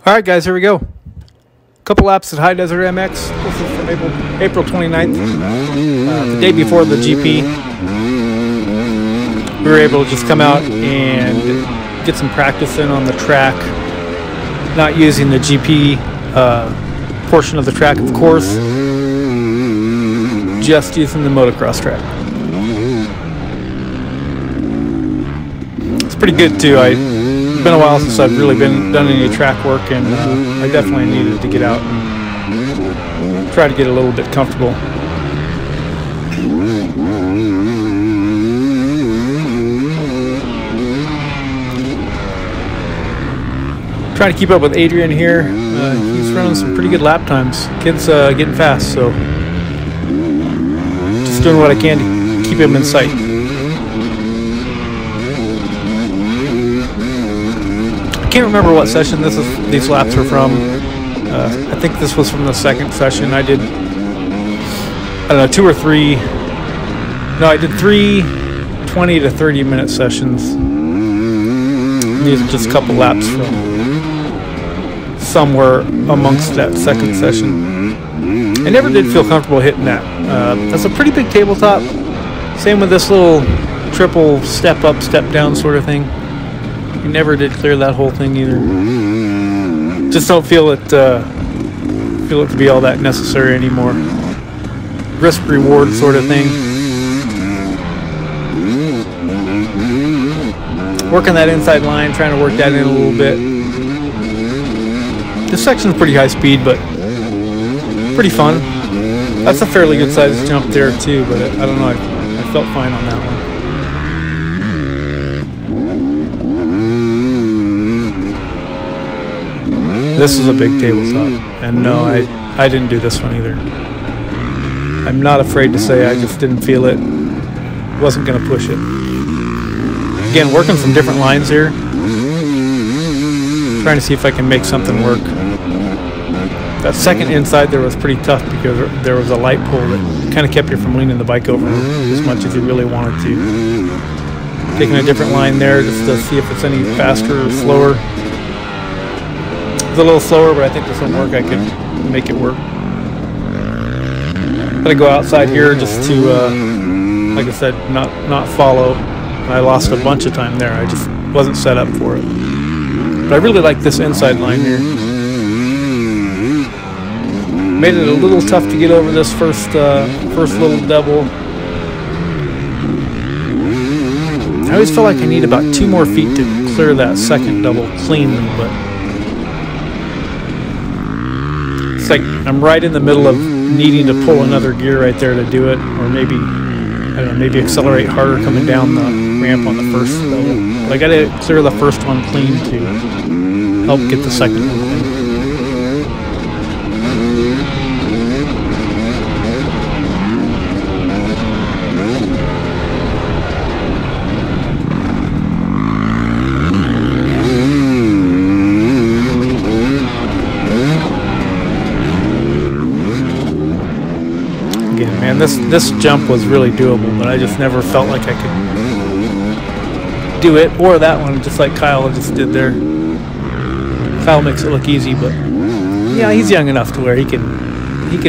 All right, guys, here we go. Couple laps at High Desert MX. This is from April 29th, the day before the GP. We were able to just come out and get some practice in on the track, not using the GP portion of the track, of course, just using the motocross track. It's pretty good too. It's been a while since I've really done any track work, and I definitely needed to get out and try to get a little bit comfortable. Trying to keep up with Adrian here. He's running some pretty good lap times. Kid's getting fast, so just doing what I can to keep him in sight. I can't remember what session these laps are from. I think this was from the second session. I did, I don't know, 2 or 3. No, I did 3 20 to 30 minute sessions. These are just a couple laps from somewhere amongst that second session. I never did feel comfortable hitting that. That's a pretty big tabletop. Same with this little triple step up, step down sort of thing. You never did clear that whole thing either. Just don't feel it to be all that necessary anymore. Risk reward sort of thing. Working that inside line, trying to work that in a little bit. This section's pretty high speed, but pretty fun. That's a fairly good sized jump there too, but I don't know, I felt fine on that one. This is a big tabletop, and no, I didn't do this one either. I'm not afraid to say I just didn't feel it. Wasn't going to push it. Again, working some different lines here. Trying to see if I can make something work. That second inside there was pretty tough because there was a light pole that kind of kept you from leaning the bike over as much as you really wanted to. Taking a different line there just to see if it's any faster or slower. It's a little slower, but I think this will work. I could make it work. I'm gonna go outside here just to, like I said, not follow. I lost a bunch of time there. I just wasn't set up for it. But I really like this inside line here. Made it a little tough to get over this first little double. I always feel like I need about 2 more feet to clear that second double cleanly, but it's like I'm right in the middle of needing to pull another gear right there to do it, or maybe, I don't know, maybe accelerate harder coming down the ramp on the first double. But I got to clear the first one clean to help get the second one clean. Man, this jump was really doable, but I just never felt like I could do it, or that one, just like Kyle just did there. Kyle makes it look easy, but yeah, he's young enough to where he can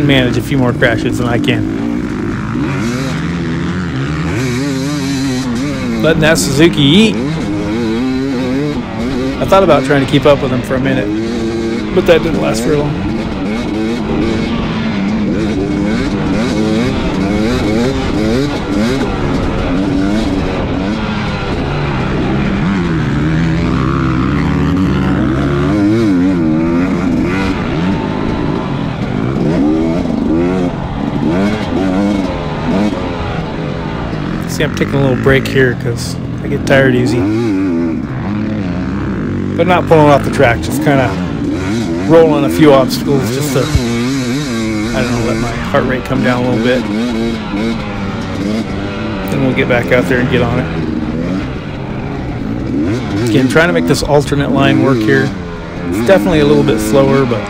manage a few more crashes than I can. Letting that Suzuki eat. I thought about trying to keep up with him for a minute, but that didn't last very long. See, I'm taking a little break here because I get tired easy. But not pulling off the track, just kind of rolling a few obstacles just to, I don't know, let my heart rate come down a little bit. Then we'll get back out there and get on it. Again, trying to make this alternate line work here. It's definitely a little bit slower, but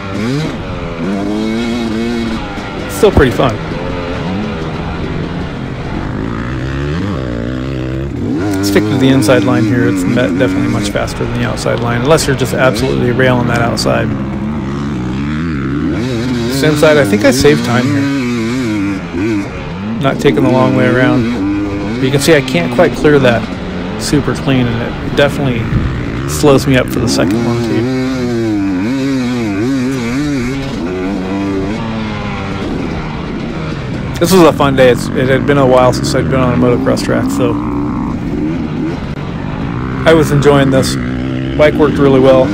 it's still pretty fun. stick to the inside line here. It's definitely much faster than the outside line, unless you're just absolutely railing that outside. This inside, I think I saved time here. Not taking the long way around. But you can see I can't quite clear that super clean, and it definitely slows me up for the second one too. This was a fun day. It had been a while since I'd been on a motocross track, so I was enjoying this. Bike worked really well.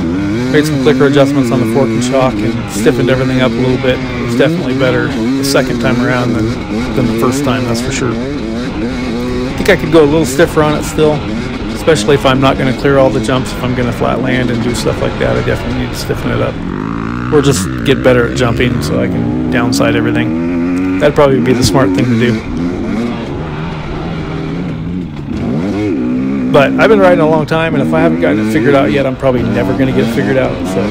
Made some clicker adjustments on the fork and shock and stiffened everything up a little bit. It was definitely better the second time around than the first time, that's for sure. I think I could go a little stiffer on it still, especially if I'm not going to clear all the jumps. If I'm going to flat land and do stuff like that, I definitely need to stiffen it up. Or just get better at jumping so I can downside everything. That'd probably be the smart thing to do. But I've been riding a long time, and if I haven't gotten it figured out yet, I'm probably never going to get it figured out. So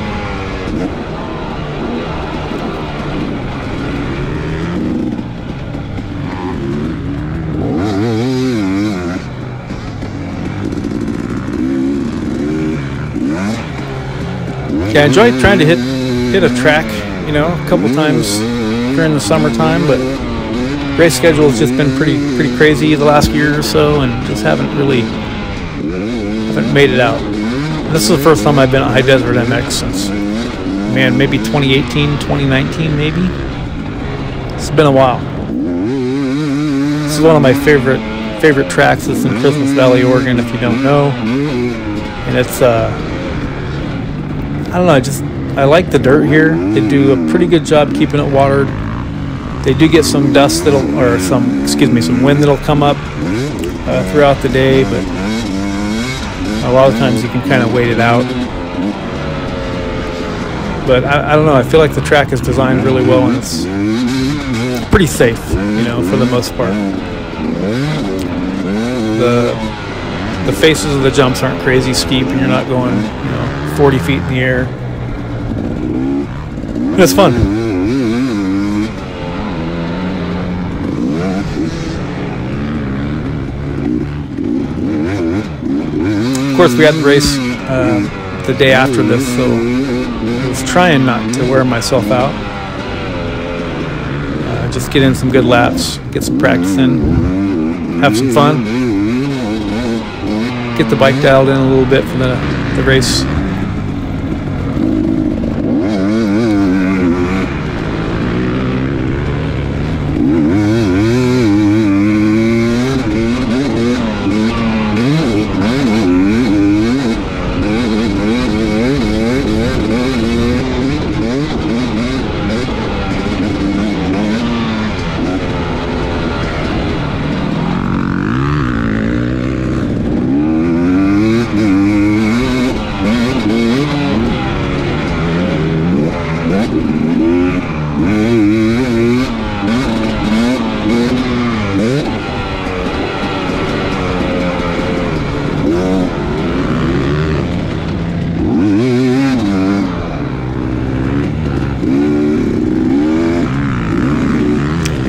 yeah, I enjoy trying to hit a track, you know, a couple times during the summertime, but race schedule has just been pretty crazy the last year or so, and just haven't made it out. And this is the first time I've been at High Desert MX since, man, maybe 2018, 2019 maybe. It's been a while. This is one of my favorite tracks. It's in Christmas Valley, Oregon, if you don't know. And it's I don't know, I like the dirt here. They do a pretty good job keeping it watered. They do get some dust some wind that'll come up throughout the day, but a lot of times you can kind of wait it out. But I don't know, I feel like the track is designed really well, and it's pretty safe, you know, for the most part. The faces of the jumps aren't crazy steep, and you're not going, you know, 40 feet in the air. It's fun. Of course, we had the race the day after this, so I was trying not to wear myself out. Just get in some good laps, get some practice in, have some fun, get the bike dialed in a little bit for the race.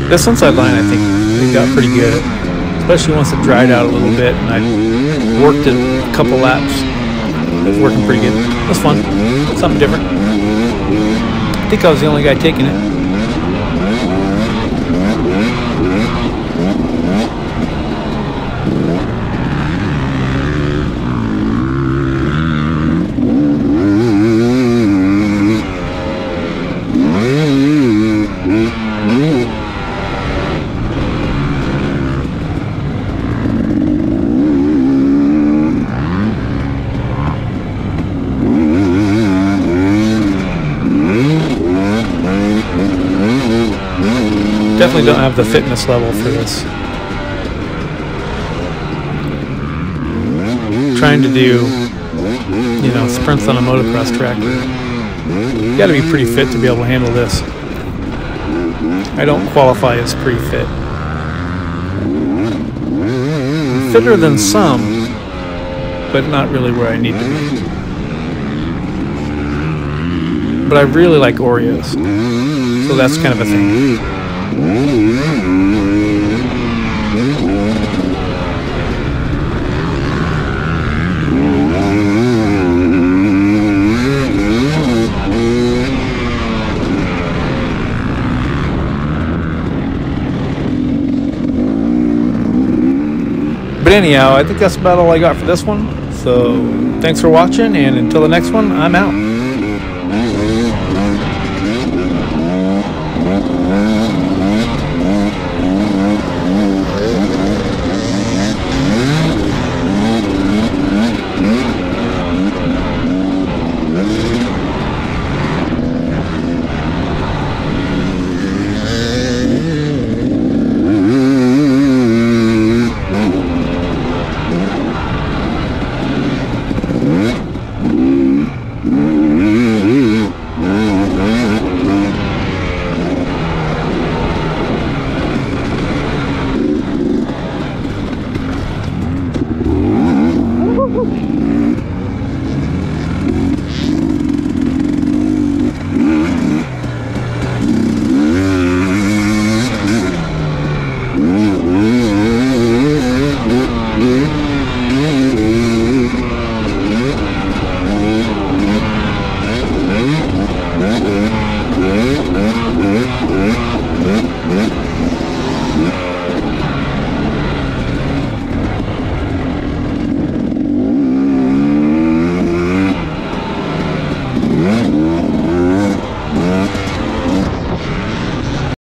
This inside line, I think they got pretty good, especially once it dried out a little bit, and I worked it a couple laps. It was working pretty good. It was fun, something different. I think I was the only guy taking it. Definitely don't have the fitness level for this. Trying to do, you know, sprints on a motocross track. You got to be pretty fit to be able to handle this. I don't qualify as pretty fit. I'm fitter than some, but not really where I need to be. But I really like Oreos, so that's kind of a thing. But anyhow, I think that's about all I got for this one. So thanks for watching, and until the next one, I'm out.